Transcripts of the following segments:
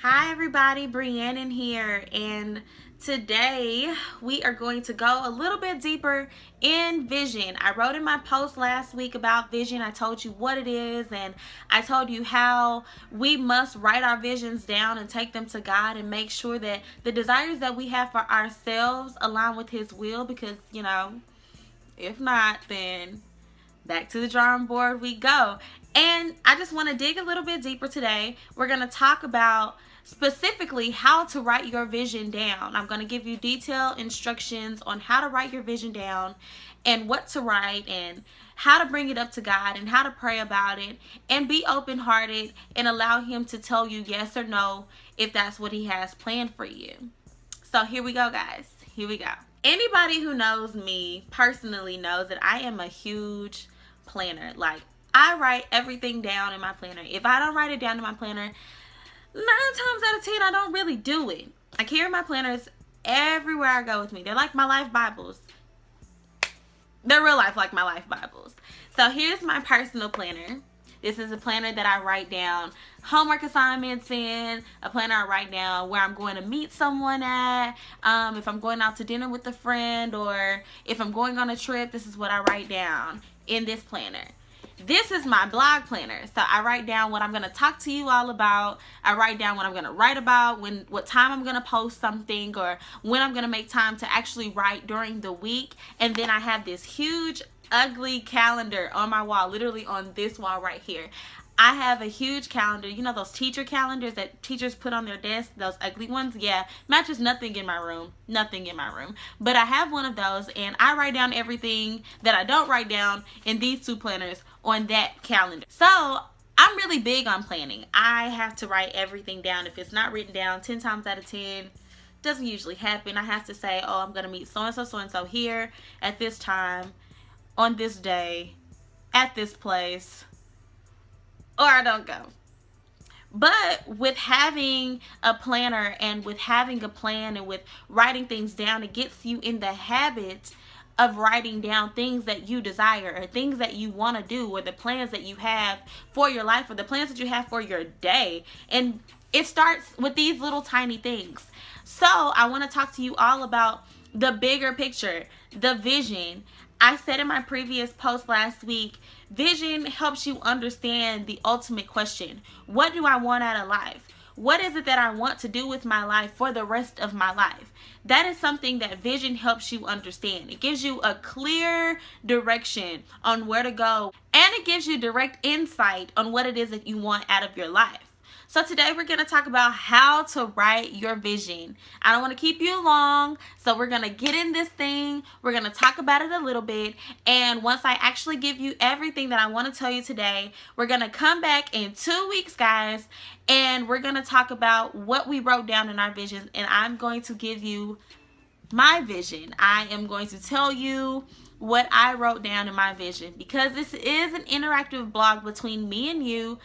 Hi everybody, Brianne in here, and today we are going to go a little bit deeper in vision. I wrote in my post last week about vision. I told you what it is, and I told you how we must write our visions down and take them to God and make sure that the desires that we have for ourselves align with His will, because if not, then back to the drawing board we go. And I just want to dig a little bit deeper today. We're going to talk about specifically how to write your vision down. I'm going to give you detailed instructions on how to write your vision down and what to write and how to bring it up to God and how to pray about it and be open-hearted and allow Him to tell you yes or no if that's what He has planned for you. So here we go, guys. Here we go. Anybody who knows me personally knows that I am a huge planner. Like, I write everything down in my planner. If I don't write it down in my planner, 9 times out of 10 I don't really do it. I carry my planners everywhere I go with me. They're like my life Bibles. They're real life like my life Bibles. So here's my personal planner. This is a planner that I write down homework assignments in, a planner I write down where I'm going to meet someone at, if I'm going out to dinner with a friend, or if I'm going on a trip. This is what I write down in this planner. This is my blog planner. So I write down what I'm going to talk to you all about. I write down what I'm going to write about, what time I'm going to post something, or when I'm going to make time to actually write during the week. And then I have this huge ugly calendar on my wall, literally on this wall right here. I have a huge calendar. You know those teacher calendars that teachers put on their desk, those ugly ones? Yeah, matches nothing in my room. Nothing in my room. But I have one of those, and I write down everything that I don't write down in these 2 planners on that calendar. So I'm really big on planning. I have to write everything down. If it's not written down, 10 times out of 10, doesn't usually happen. I have to say, oh, I'm going to meet so-and-so here at this time, on this day, at this place, or I don't go. But with having a planner and with having a plan and with writing things down, it gets you in the habit of writing down things that you desire or things that you want to do, or the plans that you have for your life, or the plans that you have for your day. And it starts with these little tiny things. So I want to talk to you all about the bigger picture, the vision. I said in my previous post last week, vision helps you understand the ultimate question. What do I want out of life? What is it that I want to do with my life for the rest of my life? That is something that vision helps you understand. It gives you a clear direction on where to go, and it gives you direct insight on what it is that you want out of your life. So today we're going to talk about how to write your vision. I don't want to keep you long, so we're going to get in this thing. We're going to talk about it a little bit, and once I actually give you everything that I want to tell you today, we're going to come back in 2 weeks, guys, and we're going to talk about what we wrote down in our vision, and I'm going to give you my vision. I am going to tell you what I wrote down in my vision, because this is an interactive blog between me and you.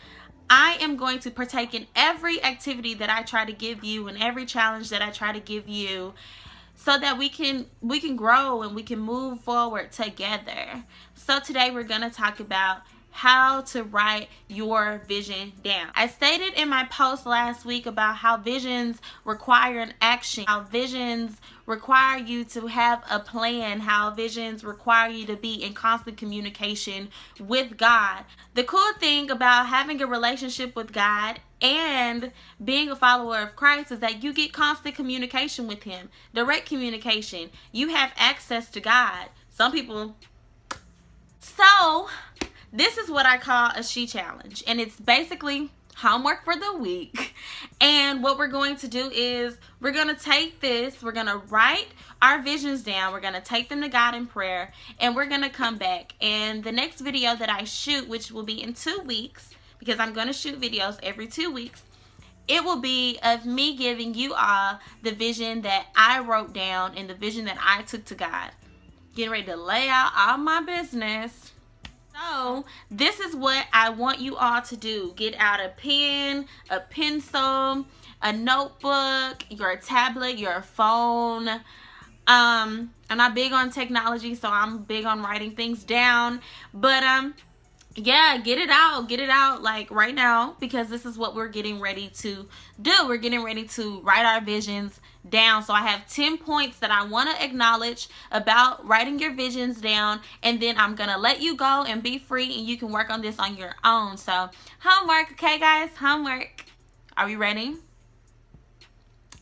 I am going to partake in every activity that I try to give you and every challenge that I try to give you, so that we can grow and we can move forward together. So today we're going to talk about how to write your vision down. I stated in my post last week about how visions require an action, how visions require you to have a plan, how visions require you to be in constant communication with God. The cool thing about having a relationship with God and being a follower of Christ is that you get constant communication with Him, direct communication. You have access to God. Some people. So this is what I call a she challenge, and it's basically homework for the week. And what we're going to do is we're going to take this, we're going to write our visions down, we're going to take them to God in prayer, and we're going to come back. And the next video that I shoot, which will be in 2 weeks, because I'm going to shoot videos every 2 weeks, it will be of me giving you all the vision that I wrote down and the vision that I took to God. Getting ready to lay out all my business. So this is what I want you all to do. Get out a pen, a pencil, a notebook, your tablet, your phone. I'm not big on technology, so I'm big on writing things down. But Yeah, get it out like right now, because this is what we're getting ready to do. We're getting ready to write our visions down. So I have 10 points that I want to acknowledge about writing your visions down, and then I'm gonna let you go and be free, and you can work on this on your own. So homework. Okay guys, homework. Are we ready?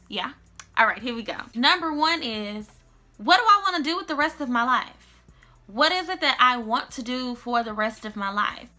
Yeah. All right, here we go. Number 1 is, what do I want to do with the rest of my life? What is it that I want to do for the rest of my life?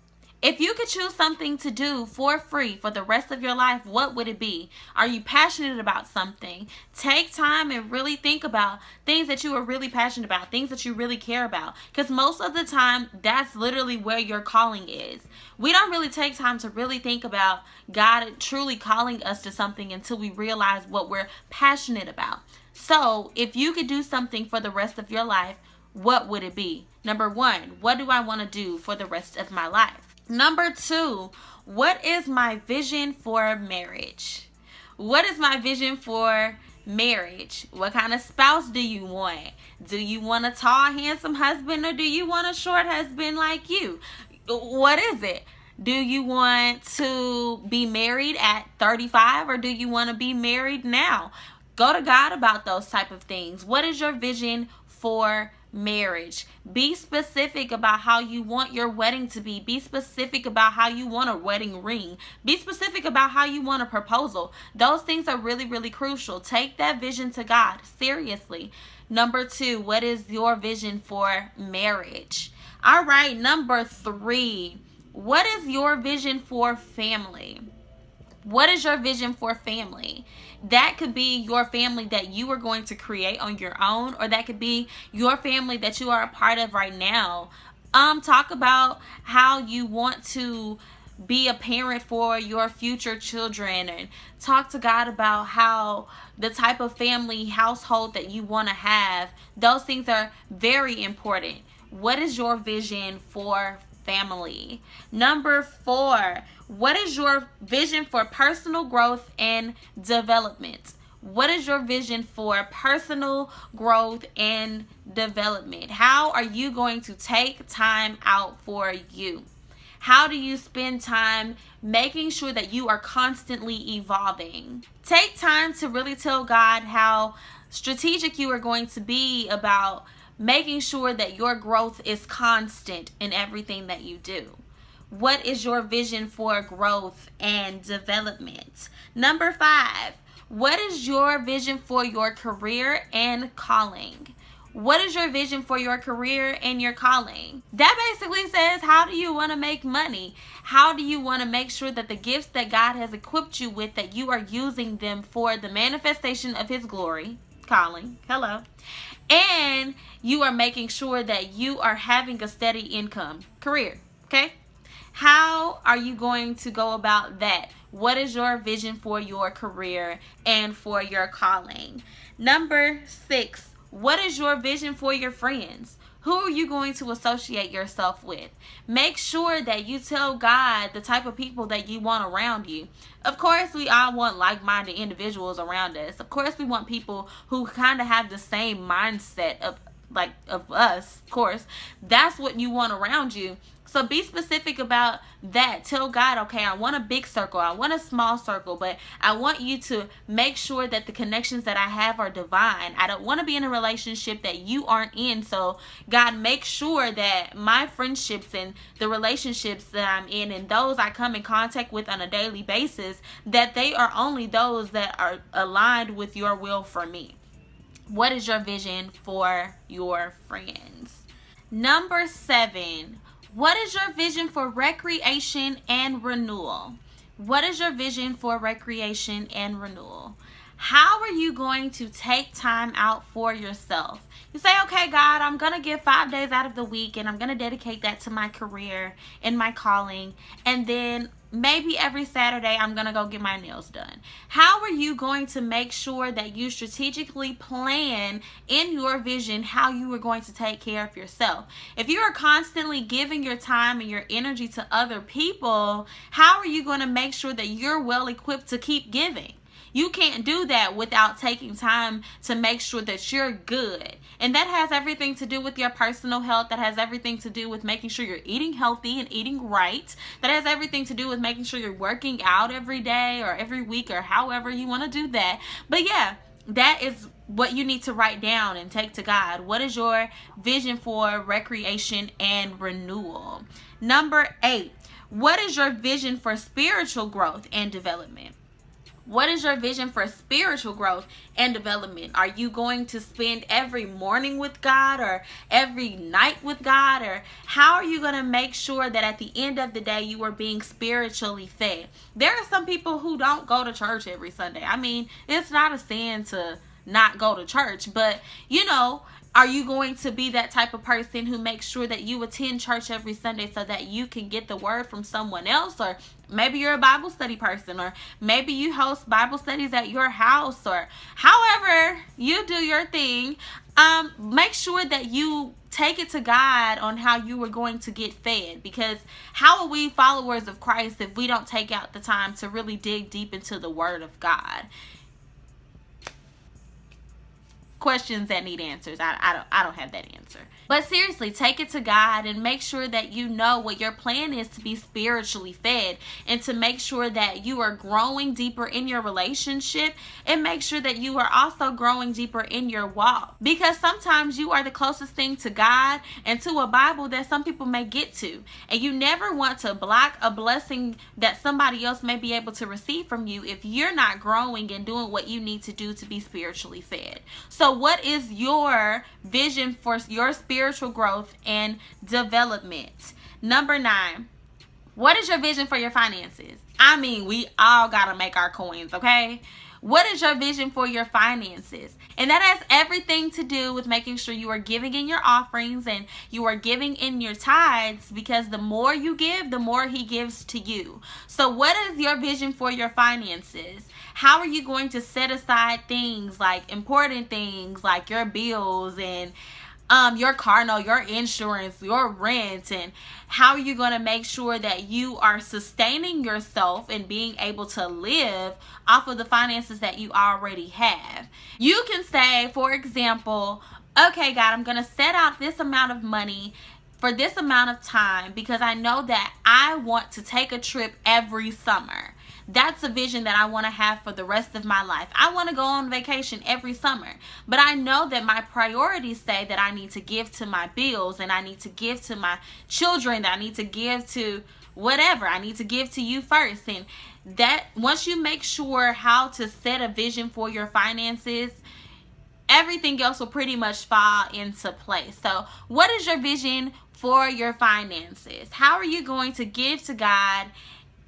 If you could choose something to do for free for the rest of your life, what would it be? Are you passionate about something? Take time and really think about things that you are really passionate about, things that you really care about. Because most of the time, that's literally where your calling is. We don't really take time to really think about God truly calling us to something until we realize what we're passionate about. So, if you could do something for the rest of your life, what would it be? Number 1, what do I want to do for the rest of my life? Number 2, what is my vision for marriage? What is my vision for marriage? What kind of spouse do you want? Do you want a tall, handsome husband, or do you want a short husband like you? What is it? Do you want to be married at 35, or do you want to be married now? Go to God about those type of things. What is your vision for marriage? Be specific about how you want your wedding to be. Be specific about how you want a wedding ring. Be specific about how you want a proposal. Those things are really, really crucial. Take that vision to God seriously. Number 2, what is your vision for marriage? All right, number 3, what is your vision for family? What is your vision for family? That could be your family that you are going to create on your own, or that could be your family that you are a part of right now. Talk about how you want to be a parent for your future children, and talk to God about how the type of family household that you want to have. Those things are very important. What is your vision for family? Number 4, what is your vision for personal growth and development? What is your vision for personal growth and development? How are you going to take time out for you? How do you spend time making sure that you are constantly evolving? Take time to really tell God how strategic you are going to be about making sure that your growth is constant in everything that you do. What is your vision for growth and development? Number 5, what is your vision for your career and calling? What is your vision for your career and your calling? That basically says, how do you want to make money? How do you want to make sure that the gifts that God has equipped you with, that you are using them for the manifestation of His glory? Calling. Hello. And you are making sure that you are having a steady income. Career. Okay? How are you going to go about that? What is your vision for your career and for your calling? Number 6, what is your vision for your friends? Who are you going to associate yourself with? Make sure that you tell God the type of people that you want around you. Of course, we all want like-minded individuals around us. Of course, we want people who kind of have the same mindset of us. Of course, that's what you want around you. So be specific about that. Tell God, okay, I want a big circle. I want a small circle, but I want you to make sure that the connections that I have are divine. I don't want to be in a relationship that you aren't in. So God, make sure that my friendships and the relationships that I'm in and those I come in contact with on a daily basis, that they are only those that are aligned with your will for me. What is your vision for your friends? Number 7, what is your vision for recreation and renewal? What is your vision for recreation and renewal? How are you going to take time out for yourself? You say, okay, God, I'm going to give 5 days out of the week and I'm going to dedicate that to my career and my calling. And then maybe every Saturday I'm going to go get my nails done. How are you going to make sure that you strategically plan in your vision how you are going to take care of yourself? If you are constantly giving your time and your energy to other people, how are you going to make sure that you're well equipped to keep giving? You can't do that without taking time to make sure that you're good. And that has everything to do with your personal health. That has everything to do with making sure you're eating healthy and eating right. That has everything to do with making sure you're working out every day or every week or however you want to do that. But yeah, that is what you need to write down and take to God. What is your vision for recreation and renewal? Number 8, what is your vision for spiritual growth and development? What is your vision for spiritual growth and development? Are you going to spend every morning with God or every night with God? Or how are you going to make sure that at the end of the day you are being spiritually fed? There are some people who don't go to church every Sunday. I mean, it's not a sin to not go to church, but are you going to be that type of person who makes sure that you attend church every Sunday so that you can get the word from someone else? Or maybe you're a Bible study person, or maybe you host Bible studies at your house, or however you do your thing. Make sure that you take it to God on how you are going to get fed, because how are we followers of Christ if we don't take out the time to really dig deep into the word of God? Questions that need answers. I don't have that answer. But seriously, take it to God and make sure that you know what your plan is to be spiritually fed, and to make sure that you are growing deeper in your relationship, and make sure that you are also growing deeper in your walk. Because sometimes you are the closest thing to God and to a Bible that some people may get to. And you never want to block a blessing that somebody else may be able to receive from you if you're not growing and doing what you need to do to be spiritually fed. So what is your vision for your spiritual growth and development? Number 9, what is your vision for your finances? I mean, we all got to make our coins, okay? What is your vision for your finances? And that has everything to do with making sure you are giving in your offerings and you are giving in your tithes, because the more you give, the more he gives to you. So what is your vision for your finances? How are you going to set aside things like important things like your bills and your car note, your insurance, your rent, and how are you going to make sure that you are sustaining yourself and being able to live off of the finances that you already have? You can say, for example, okay, God, I'm going to set out this amount of money for this amount of time because I know that I want to take a trip every summer. That's a vision that I want to have for the rest of my life. I want to go on vacation every summer, but I know that my priorities say that I need to give to my bills, and I need to give to my children, that I need to give to whatever. I need to give to you first. And that once you make sure how to set a vision for your finances, everything else will pretty much fall into place. So what is your vision for your finances? How are you going to give to God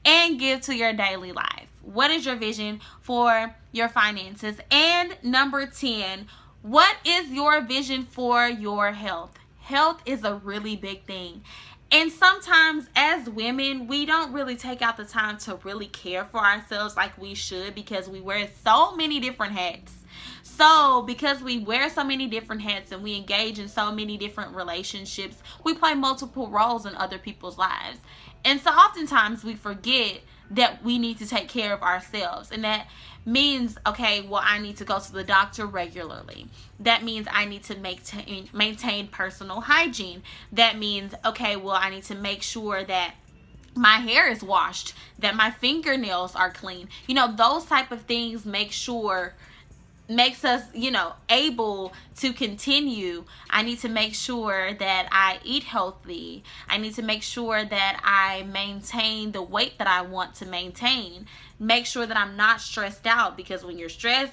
and give to your daily life? What is your vision for your finances? And number 10, what is your vision for your health? Health is a really big thing. And sometimes as women, we don't really take out the time to really care for ourselves like we should, because we wear so many different hats. So because we wear so many different hats and we engage in so many different relationships, we play multiple roles in other people's lives. And so oftentimes we forget that we need to take care of ourselves. And that means, okay, well, I need to go to the doctor regularly. That means I need to maintain personal hygiene. That means, okay, well, I need to make sure that my hair is washed, that my fingernails are clean. Those type of things makes us, able to continue. I need to make sure that I eat healthy. I need to make sure that I maintain the weight that I want to maintain. Make sure that I'm not stressed out, because when you're stressed,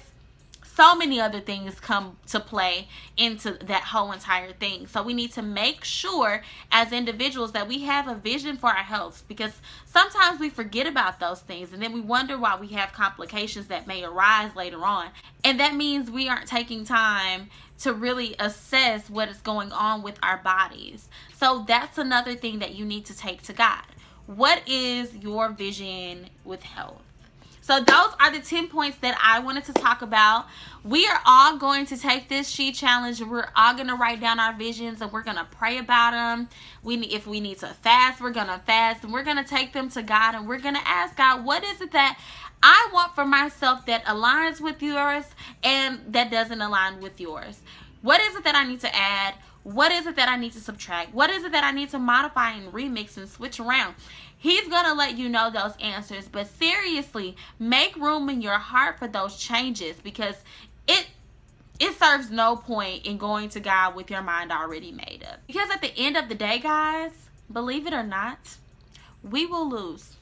so many other things come to play into that whole entire thing. So we need to make sure as individuals that we have a vision for our health, because sometimes we forget about those things and then we wonder why we have complications that may arise later on. And that means we aren't taking time to really assess what is going on with our bodies. So that's another thing that you need to take to God. What is your vision with health? So those are the 10 points that I wanted to talk about. We are all going to take this sheet challenge. We're all going to write down our visions and we're going to pray about them. If we need to fast, we're going to fast, and we're going to take them to God, and we're going to ask God, what is it that I want for myself that aligns with yours and that doesn't align with yours. What is it that I need to add? What is it that I need to subtract? What is it that I need to modify and remix and switch around? He's going to let you know those answers. But seriously, make room in your heart for those changes, because it serves no point in going to God with your mind already made up. Because at the end of the day, guys, believe it or not, we will lose.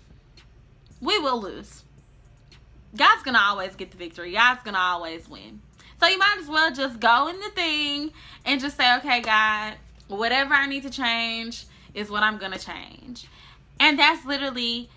We will lose. God's going to always get the victory. God's going to always win. So you might as well just go in the thing and just say, okay, God, whatever I need to change is what I'm going to change. And that's literally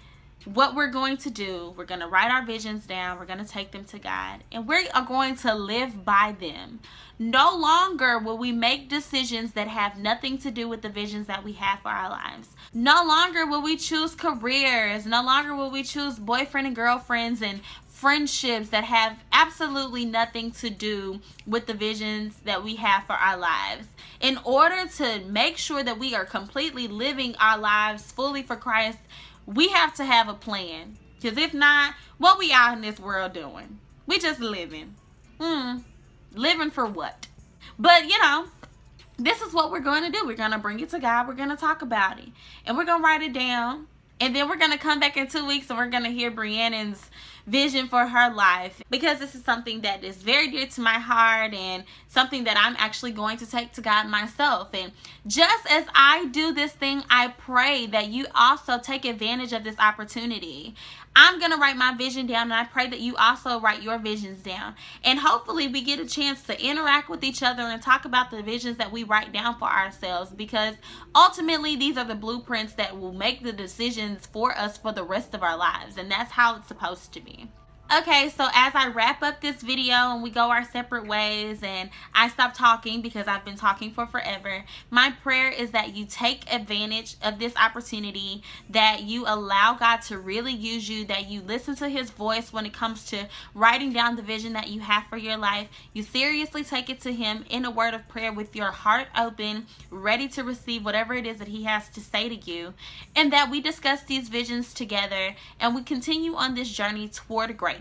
what we're going to do. We're going to write our visions down. We're going to take them to God. And we are going to live by them. No longer will we make decisions that have nothing to do with the visions that we have for our lives. No longer will we choose careers. No longer will we choose boyfriend and girlfriends and friendships that have absolutely nothing to do with the visions that we have for our lives. In order to make sure that we are completely living our lives fully for Christ, we have to have a plan. Because if not, what we out in this world doing? We just living. Living for what? But this is what we're going to do. We're going to bring it to God. We're going to talk about it. And we're going to write it down. And then we're going to come back in 2 weeks and we're going to hear Brianna's vision for her life, because this is something that is very dear to my heart and something that I'm actually going to take to God myself. And just as I do this thing, I pray that you also take advantage of this opportunity. I'm going to write my vision down, and I pray that you also write your visions down. And hopefully we get a chance to interact with each other and talk about the visions that we write down for ourselves, because ultimately these are the blueprints that will make the decisions for us for the rest of our lives. And that's how it's supposed to be. Okay, so as I wrap up this video and we go our separate ways and I stop talking because I've been talking for forever, my prayer is that you take advantage of this opportunity, that you allow God to really use you, that you listen to his voice when it comes to writing down the vision that you have for your life. You seriously take it to him in a word of prayer with your heart open, ready to receive whatever it is that he has to say to you, and that we discuss these visions together and we continue on this journey toward greater.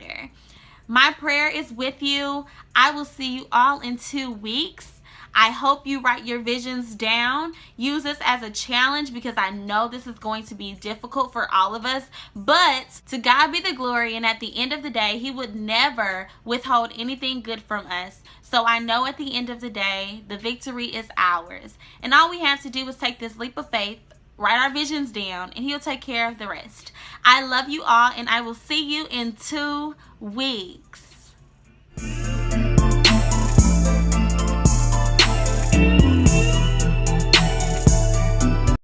My prayer is with you. I will see you all in 2 weeks. I hope you write your visions down. Use this as a challenge, because I know this is going to be difficult for all of us. But to God be the glory, and at the end of the day, he would never withhold anything good from us. So I know at the end of the day, the victory is ours. And all we have to do is take this leap of faith, write our visions down, and he'll take care of the rest. I love you all, and I will see you in 2 weeks.